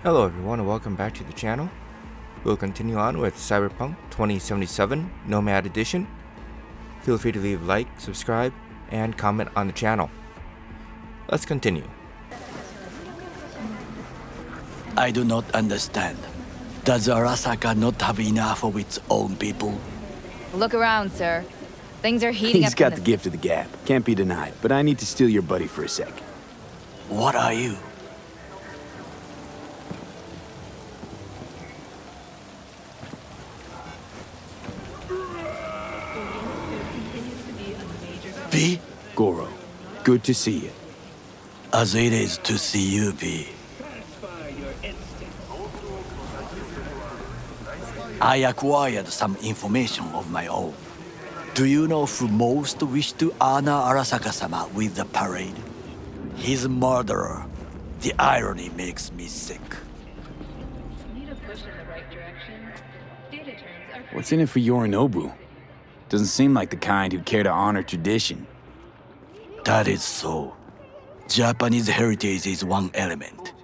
Hello everyone and welcome back to the channel. We'll continue on with Cyberpunk 2077 Nomad Edition. Feel free to leave a like, subscribe, and comment on the channel. Let's continue. I do not understand. Does Arasaka not have enough of its own people? Look around, sir. Things are heating up. He's got the gift of the gab. Can't be denied. But I need to steal your buddy for a sec. What are you? V? Goro, good to see you. As it is to see you, V. I acquired some information of my own. Do you know who most wished to honor Arasaka-sama with the parade? His murderer. The irony makes me sick. What's in it for Yorinobu? Doesn't seem like the kind who'd care to honor tradition. That is so. Japanese heritage is one element.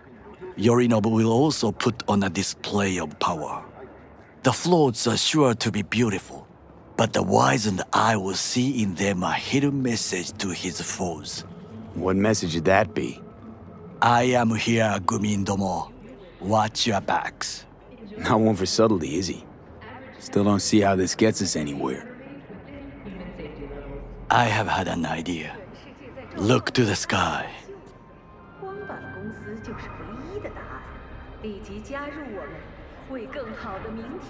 Yorinobu will also put on a display of power. The floats are sure to be beautiful, but the wizened eye will see in them a hidden message to his foes. What message would that be? I am here, Gumin-domo. Watch your backs. Not one for subtlety, is he? Still don't see how this gets us anywhere. I have had an idea. Look to the sky.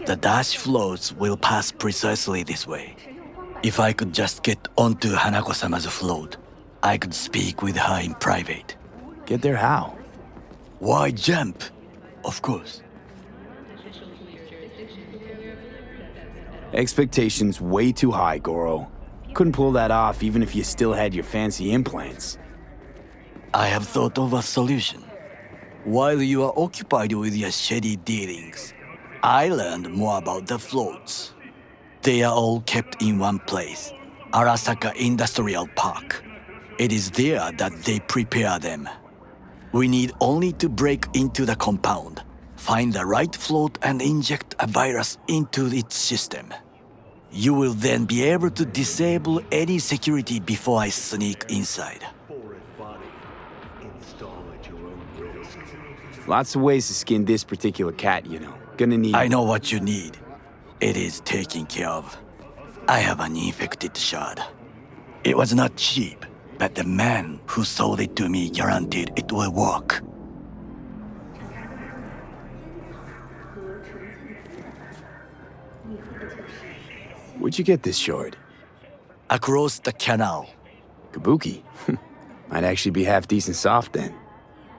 The dash floats will pass precisely this way. If I could just get onto Hanako-sama's float, I could speak with her in private. Get there how? Why jump? Of course. Expectations way too high, Goro. Couldn't pull that off even if you still had your fancy implants. I have thought of a solution. While you are occupied with your shady dealings, I learned more about the floats. They are all kept in one place, Arasaka Industrial Park. It is there that they prepare them. We need only to break into the compound, find the right float and inject a virus into its system. You will then be able to disable any security before I sneak inside. Lots of ways to skin this particular cat, you know. Gonna need... I know what you need. It is taken care of. I have an infected shard. It was not cheap, but the man who sold it to me guaranteed it will work. Where'd you get this shard? Across the canal. Kabuki? Might actually be half decent soft then.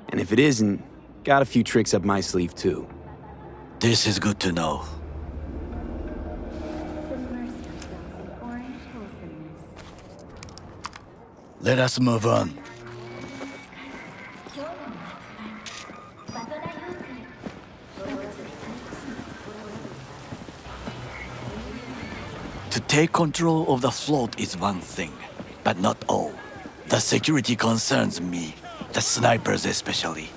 And if it isn't, got a few tricks up my sleeve too. This is good to know. Let us move on. To take control of the float is one thing, but not all. The security concerns me, the snipers especially.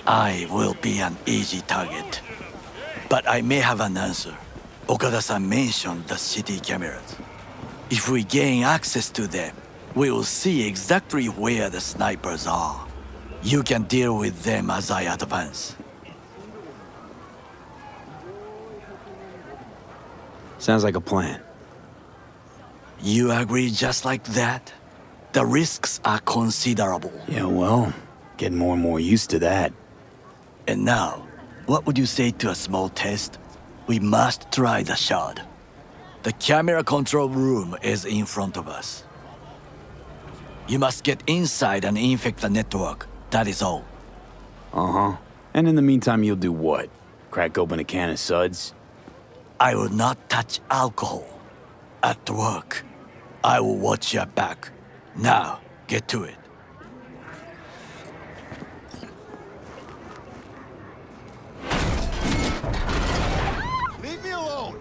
I will be an easy target. But I may have an answer. Okada-san mentioned the city cameras. If we gain access to them, we will see exactly where the snipers are. You can deal with them as I advance. Sounds like a plan. You agree just like that? The risks are considerable. Yeah, well, getting more and more used to that. And now, what would you say to a small test? We must try the shard. The camera control room is in front of us. You must get inside and infect the network, that is all. Uh-huh. And in the meantime, you'll do what? Crack open a can of suds? I will not touch alcohol. At work, I will watch your back. Now, get to it. Leave me alone!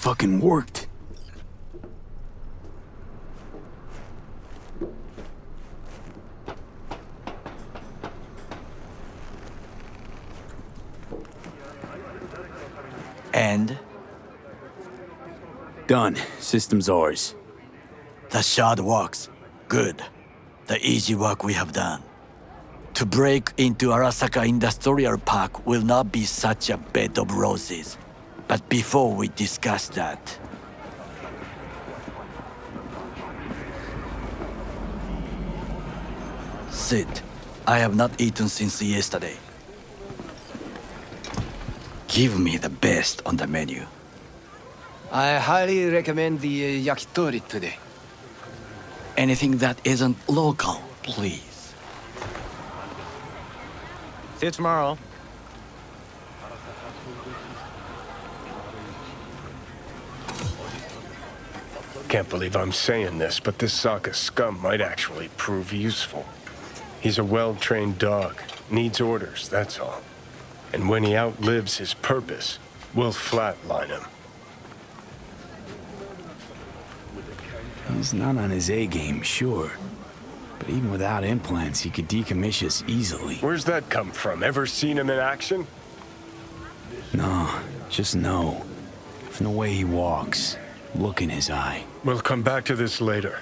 fucking worked. And Done. System's ours. the shard works. Good. The easy work we have done. To break into Arasaka Industrial Park will not be such a bed of roses. But before we discuss that... Sit. I have not eaten since yesterday. Give me the best on the menu. I highly recommend the yakitori today. Anything that isn't local, please. See you tomorrow. Can't believe I'm saying this, but this Saka scum might actually prove useful. He's a well-trained dog. Needs orders, that's all. And when he outlives his purpose, we'll flatline him. He's not on his A game, sure. But even without implants, he could decommission us easily. Where's that come from? Ever seen him in action? No, just no. From the way he walks, look in his eye. We'll come back to this later.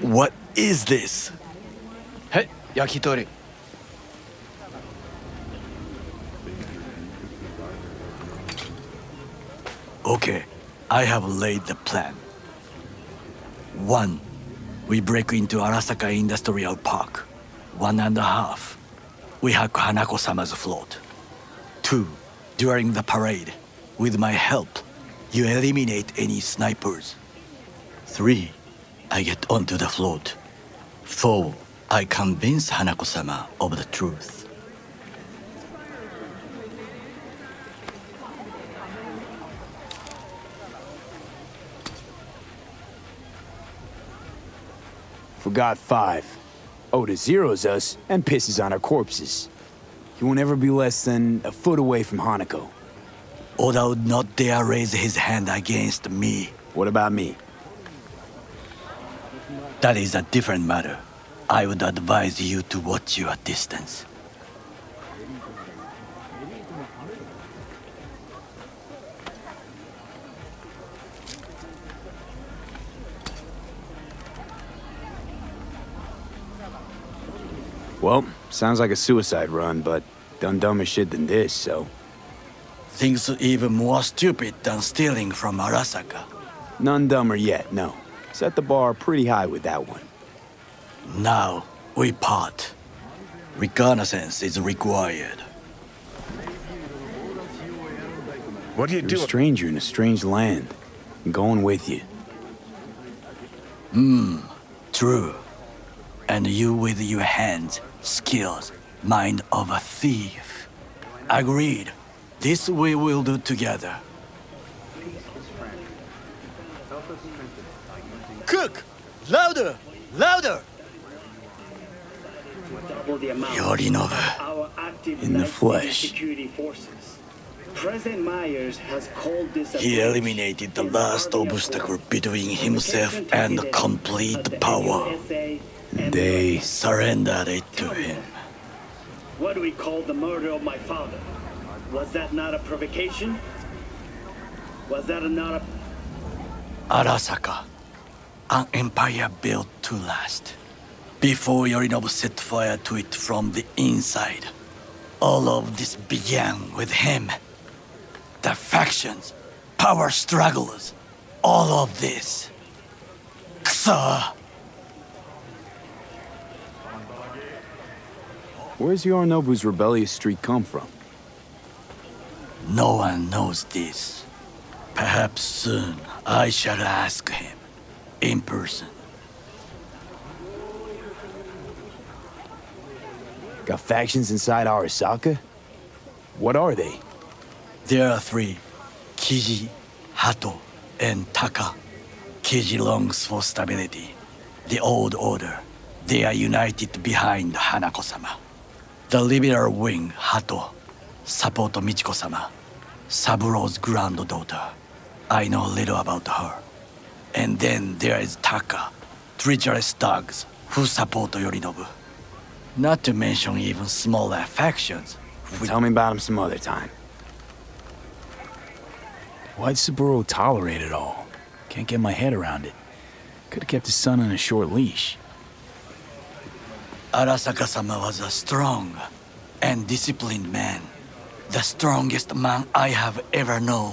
What is this? Hey, yakitori. Okay, I have laid the plan. 1. We break into Arasaka Industrial Park. 1.5. We hack Hanako-sama's float. 2. During the parade, with my help, you eliminate any snipers. 3. I get onto the float. 4. I convince Hanako-sama of the truth. Forgot 5. Oda zeroes us and pisses on our corpses. He won't ever be less than a foot away from Hanako. Oda would not dare raise his hand against me. What about me? That is a different matter. I would advise you to watch your distance. Well, sounds like a suicide run, but done dumber shit than this, so... Things even more stupid than stealing from Arasaka. None dumber yet, no. Set the bar pretty high with that one. Now, we part. Reconnaissance is required. What are you You're a doing? stranger in a strange land. I'm going with you. True. And you with your hands, skills, mind of a thief. Agreed. This we will do together. Cook! Louder! Louder! Yorinobu. In the flesh. President Myers has called this He eliminated the last obstacle between himself and complete power. They... Surrendered it to him. What do we call the murder of my father? Was that not a provocation? Was that not a... Arasaka. An empire built to last. Before Yorinobu set fire to it from the inside. All of this began with him. The factions, power struggles, all of this. Ksa! Where's Yorinobu's rebellious streak come from? No one knows this. Perhaps soon I shall ask him, in person. Got factions inside Arasaka? What are they? There are 3, Kiji, Hato, and Taka. Kiji longs for stability. The old order. They are united behind Hanako-sama. The liberal wing, Hato, support Michiko-sama, Saburo's granddaughter. I know little about her. And then there is Taka, treacherous thugs who support Yorinobu. Not to mention even smaller factions. Tell me about him some other time. Why'd Saburo tolerate it all? Can't get my head around it. Could've kept his son on a short leash. Arasaka-sama was a strong and disciplined man. The strongest man I have ever known.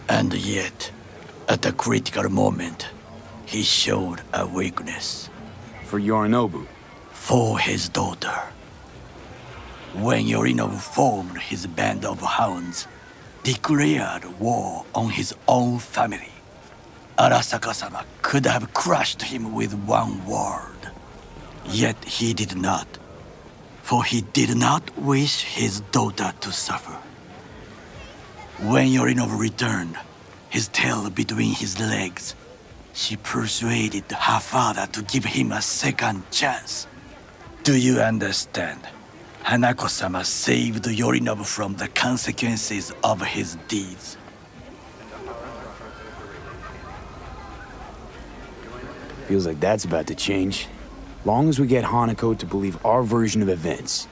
And yet, at a critical moment, he showed a weakness. For Yorinobu. For his daughter. When Yorinobu formed his band of hounds, declared war on his own family, Arasaka-sama could have crushed him with one word. Yet he did not, for he did not wish his daughter to suffer. When Yorinobu returned, his tail between his legs, she persuaded her father to give him a second chance. Do you understand? Hanako-sama saved Yorinobu from the consequences of his deeds. Feels like that's about to change. Long as we get Hanako to believe our version of events.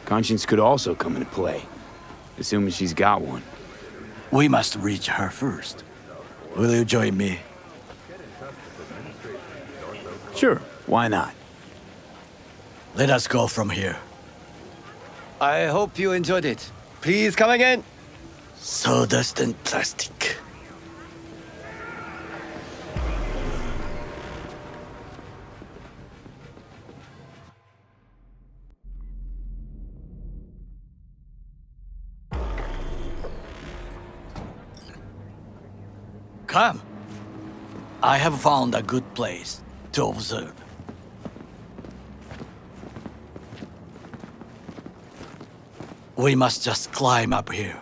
Conscience could also come into play, assuming she's got one. We must reach her first. Will you join me? Sure, why not? Let us go from here. I hope you enjoyed it. Please come again. Sawdust and plastic. Come. I have found a good place to observe. We must just climb up here.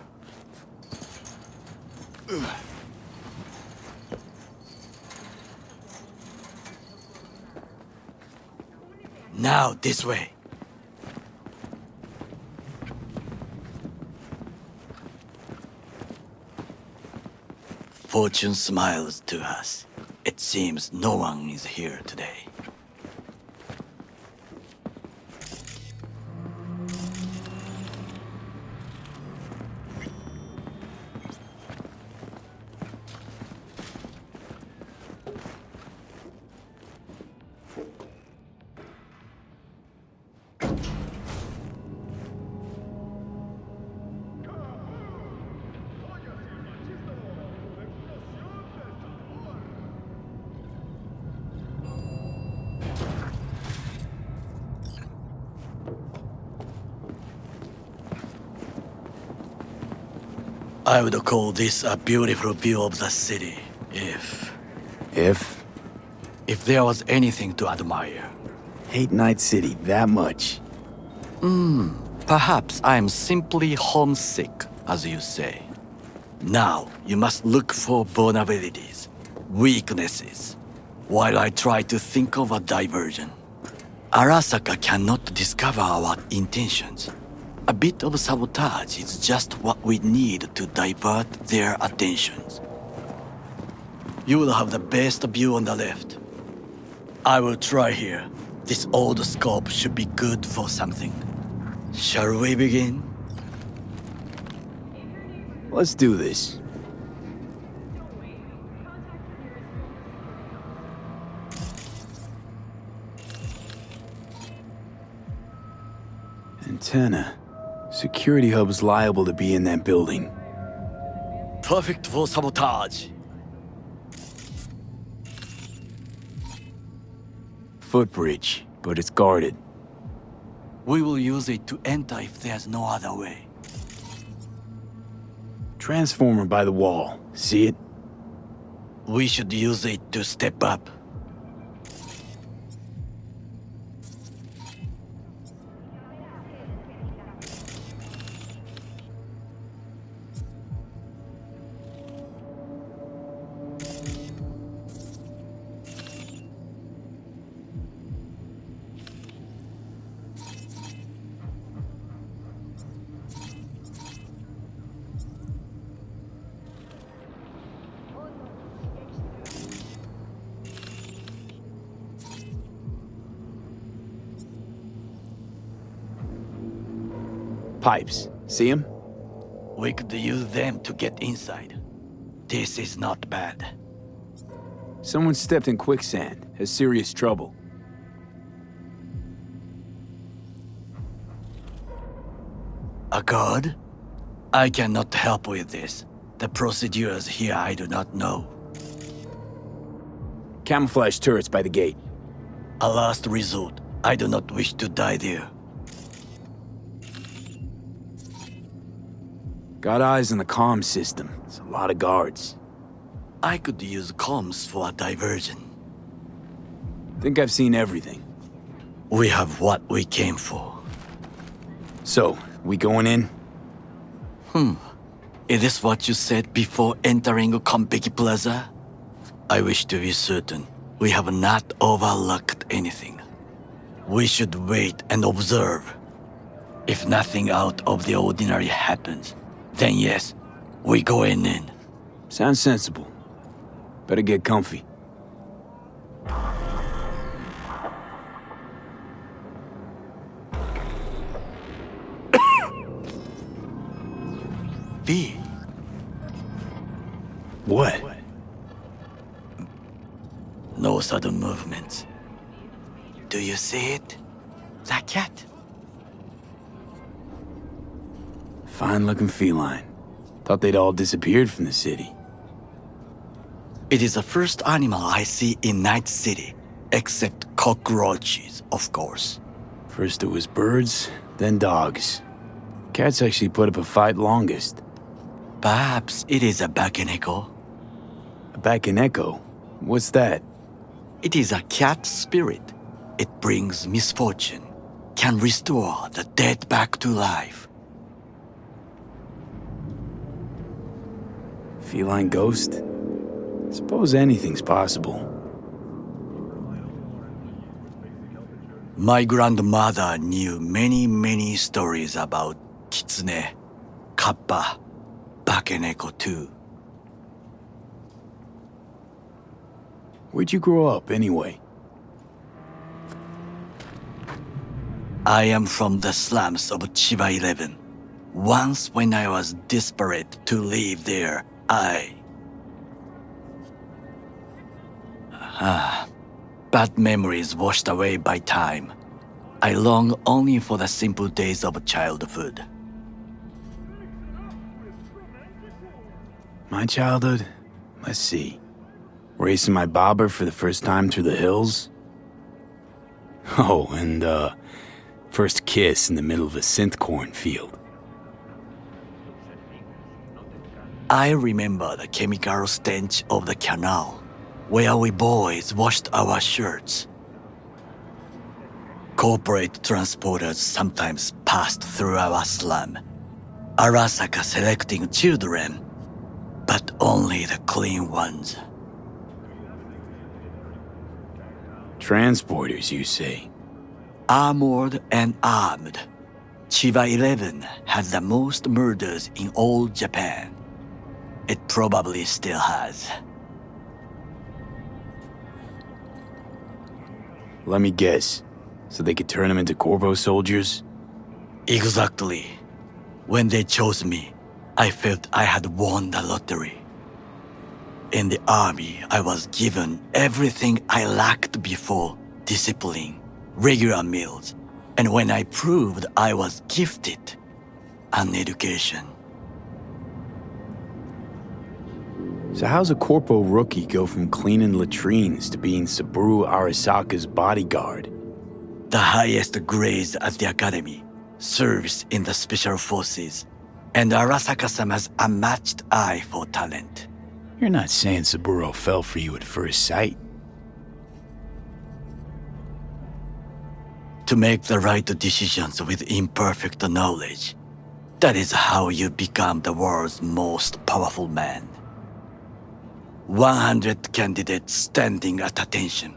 Now this way. Fortune smiles to us. It seems no one is here today. I would call this a beautiful view of the city, if there was anything to admire. Hate Night City that much. Perhaps I am simply homesick, as you say. Now, you must look for vulnerabilities, weaknesses, while I try to think of a diversion. Arasaka cannot discover our intentions. A bit of sabotage is just what we need to divert their attentions. You will have the best view on the left. I will try here. This old scope should be good for something. Shall we begin? Let's do this. Antenna. Security hub is liable to be in that building. Perfect for sabotage. Footbridge, but it's guarded. We will use it to enter if there's no other way. Transformer by the wall. See it? We should use it to step up. Pipes. See him? We could use them to get inside. This is not bad. Someone stepped in quicksand. Has serious trouble. A guard? I cannot help with this. The procedures here I do not know. Camouflage turrets by the gate. A last resort. I do not wish to die there. Got eyes on the comm system. It's a lot of guards. I could use comms for a diversion. Think I've seen everything. We have what we came for. So, we going in? Is this what you said before entering Konpeki Plaza? I wish to be certain we have not overlooked anything. We should wait and observe. If nothing out of the ordinary happens, then yes, we going in. Sounds sensible. Better get comfy. V. What? No sudden movements. Do you see it? That cat? Fine-looking feline. Thought they'd all disappeared from the city. It is the first animal I see in Night City, except cockroaches, of course. First it was birds, then dogs. Cats actually put up a fight longest. Perhaps it is a bakeneko. A bakeneko? What's that? It is a cat spirit. It brings misfortune, can restore the dead back to life. Feline ghost? Suppose anything's possible. My grandmother knew many stories about kitsune, kappa, bakeneko too. Where'd you grow up, anyway? I am from the slums of Chiba 11. Once when I was desperate to live there, bad memories washed away by time. I long only for the simple days of childhood. My childhood? Let's see. Racing my bobber for the first time through the hills? Oh, and, first kiss in the middle of a synth cornfield. I remember the chemical stench of the canal, where we boys washed our shirts. Corporate transporters sometimes passed through our slum, Arasaka selecting children, but only the clean ones. Transporters, you say? Armored and armed. Chiba 11 had the most murders in all Japan. It probably still has. Let me guess. So they could turn them into Corpo soldiers? Exactly. When they chose me, I felt I had won the lottery. In the army, I was given everything I lacked before: discipline, regular meals, and when I proved I was gifted, an education. So how's a Corpo rookie go from cleaning latrines to being Saburo Arasaka's bodyguard? The highest grades at the academy, service in the special forces, and Arasaka-sama's unmatched eye for talent. You're not saying Saburo fell for you at first sight? To make the right decisions with imperfect knowledge, that is how you become the world's most powerful man. 100 candidates standing at attention,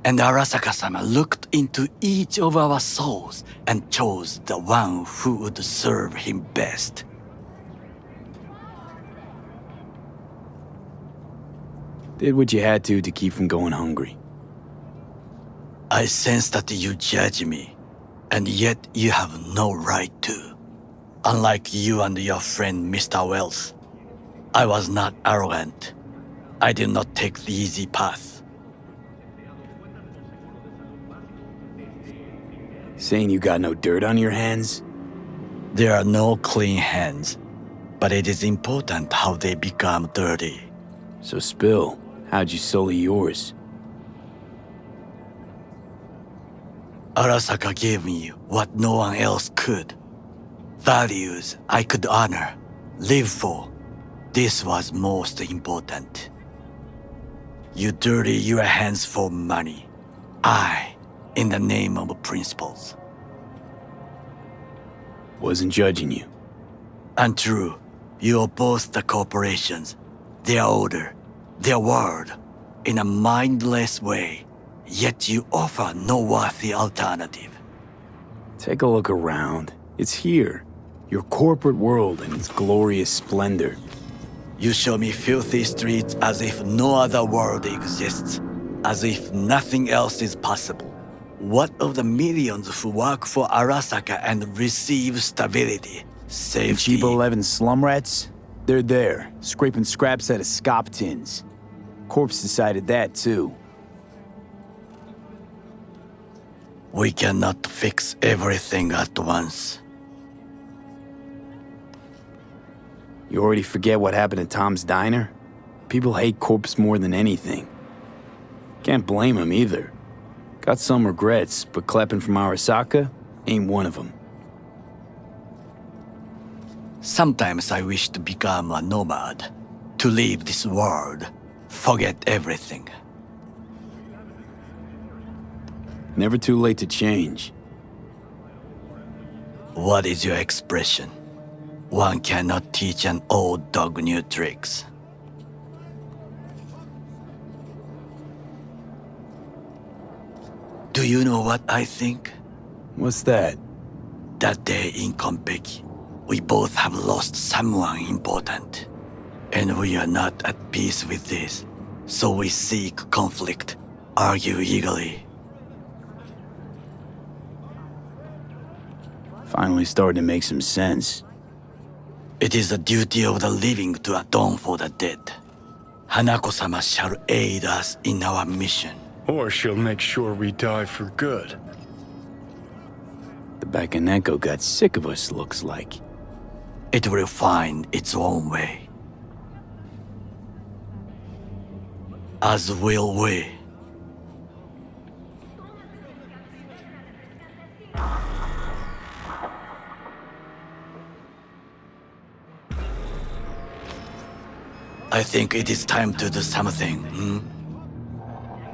and Arasaka-sama looked into each of our souls and chose the one who would serve him best. Did what you had to keep from going hungry. I sense that you judge me, and yet you have no right to. Unlike you and your friend Mr. Wells, I was not arrogant. I did not take the easy path. Saying you got no dirt on your hands? There are no clean hands, but it is important how they become dirty. So spill, how'd you sully yours? Arasaka gave me what no one else could. Values I could honor, live for. This was most important. You dirty your hands for money. I, in the name of principles. Wasn't judging you. Untrue, you oppose the corporations, their order, their word, in a mindless way, yet you offer no worthy alternative. Take a look around. It's here. Your corporate world in its glorious splendor. You show me filthy streets as if no other world exists, as if nothing else is possible. What of the millions who work for Arasaka and receive stability, safety? Cheap 11 slum rats? They're there, scraping scraps out of scop tins. Corpse decided that too. We cannot fix everything at once. You already forget what happened at Tom's Diner? People hate Corpse more than anything. Can't blame him either. Got some regrets, but clapping from Arasaka ain't one of them. Sometimes I wish to become a nomad, to leave this world, forget everything. Never too late to change. What is your expression? One cannot teach an old dog new tricks. Do you know what I think? What's that? That day in Konpeki, we both have lost someone important. And we are not at peace with this. So we seek conflict, argue eagerly. Finally starting to make some sense. It is the duty of the living to atone for the dead. Hanako-sama shall aid us in our mission. Or she'll make sure we die for good. The Bakaneko got sick of us, looks like. It will find its own way. As will we. I think it is time to do something,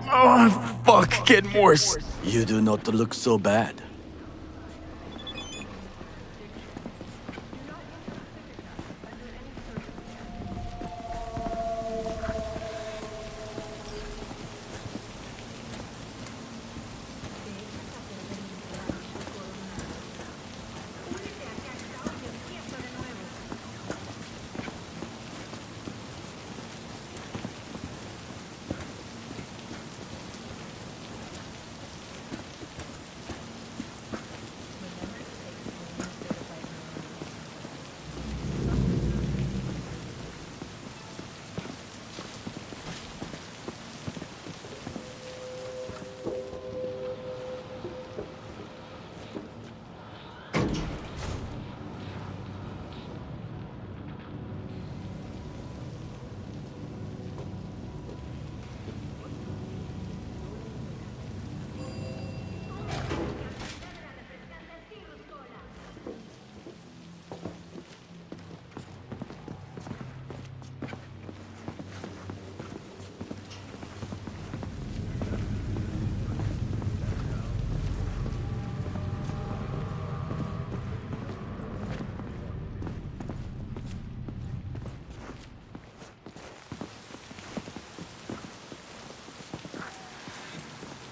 Oh, fuck, getting worse. You do not look so bad.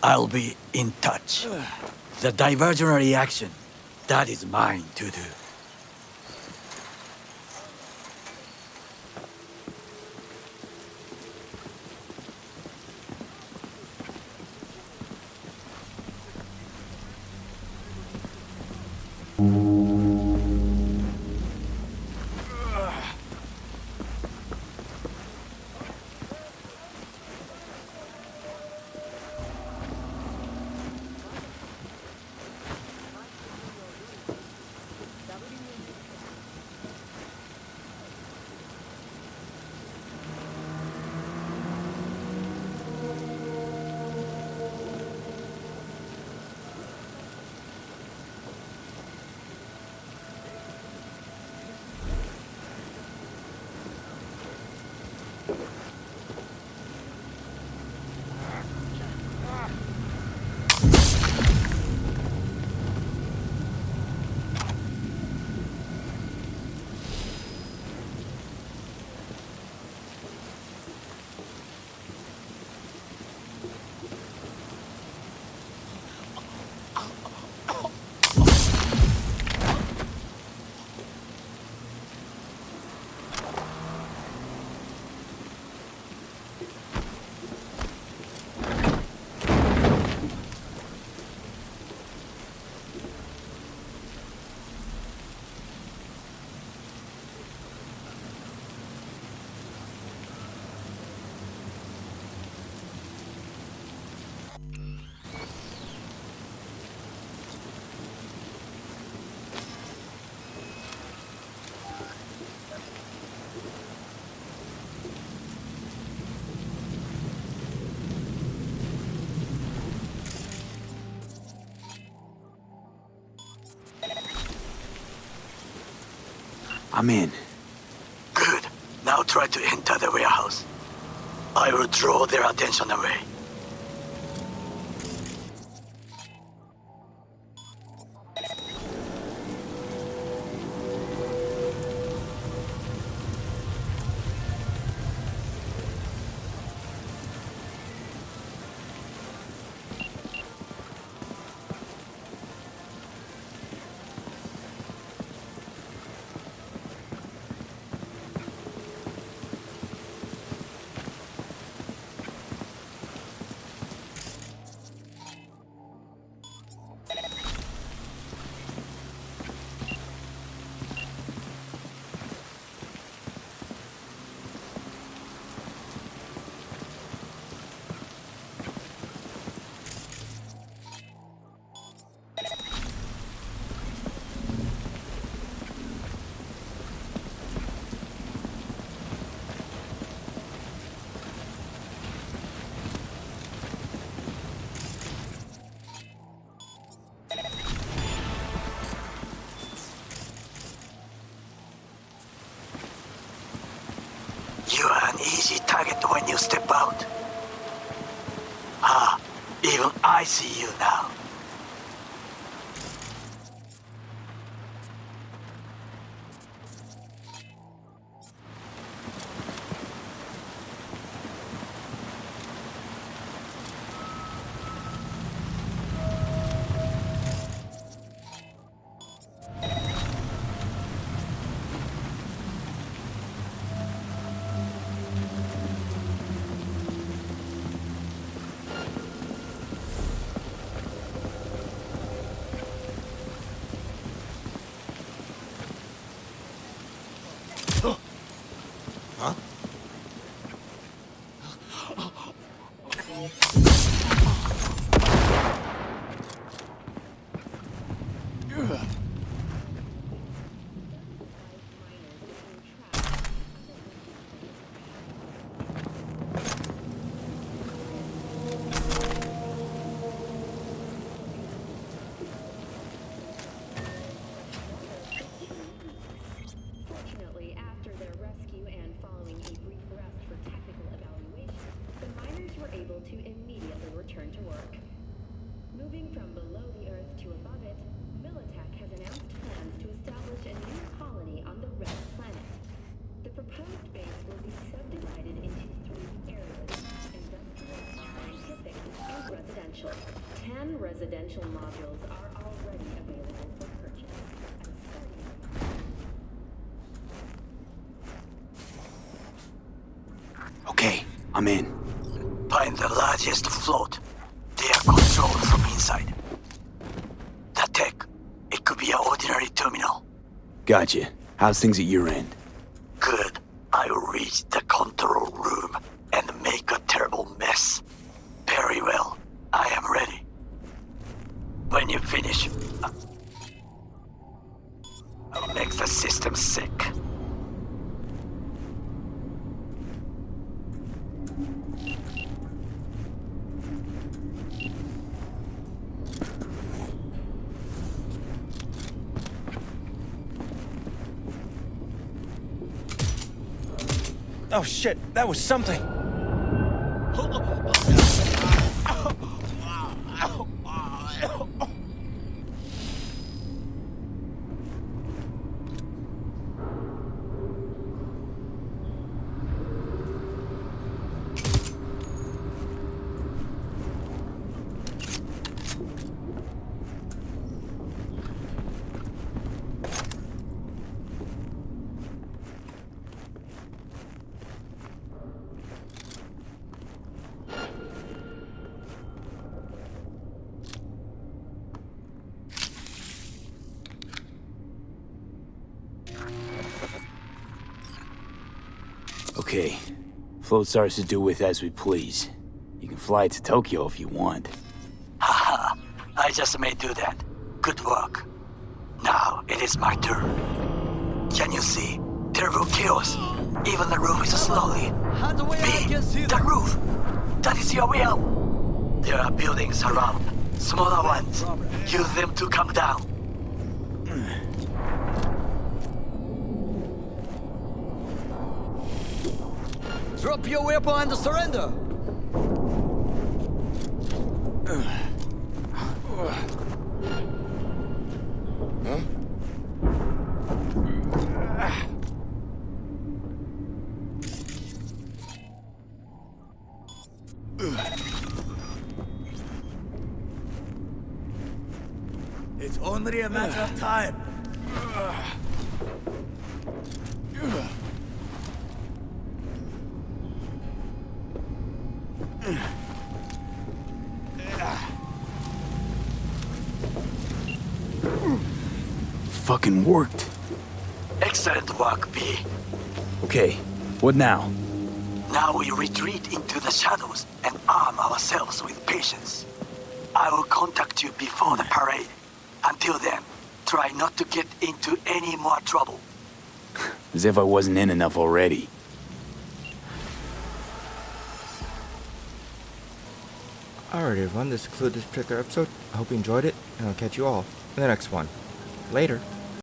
I'll be in touch. The diversionary action, that is mine to do. I'm in. Good. Now try to enter the warehouse. I will draw their attention away. You are an easy target when you step out. Ah, even I see you now. Fortunately, after their rescue and following a brief rest for technical evaluation, the miners were able to immediately return to work. Moving from below the Earth to above it, Militech has announced plans to establish a new colony on the Red Planet. The proposed base will be subdivided into 3 areas: industrial, scientific, and residential. 10 residential modules are already available for purchase. And starting Okay, I'm in. Find the largest float. They are controlled from inside. The tech, it could be an ordinary terminal. Gotcha. How's things at your end? Good. I will reach the control room and make a terrible mess. Very well. I am ready. When you finish, I'll make the system sick. Oh shit, that was something! Okay. Float's ours to do with as we please. You can fly it to Tokyo if you want. Haha, I just may do that. Good work. Now it is my turn. Can you see? Terrible chaos. Even the roof is slowly. Me, the roof. That is your way out. There are buildings around. Smaller ones. Use them to come down. Drop your weapon and surrender! It's only a matter of time. Fucking worked. Excellent work, B. Okay, what now? Now we retreat into the shadows and arm ourselves with patience. I will contact you before the parade. Until then, try not to get into any more trouble. As if I wasn't in enough already. Alright everyone, this concludes this particular episode. I hope you enjoyed it, and I'll catch you all in the next one. Later.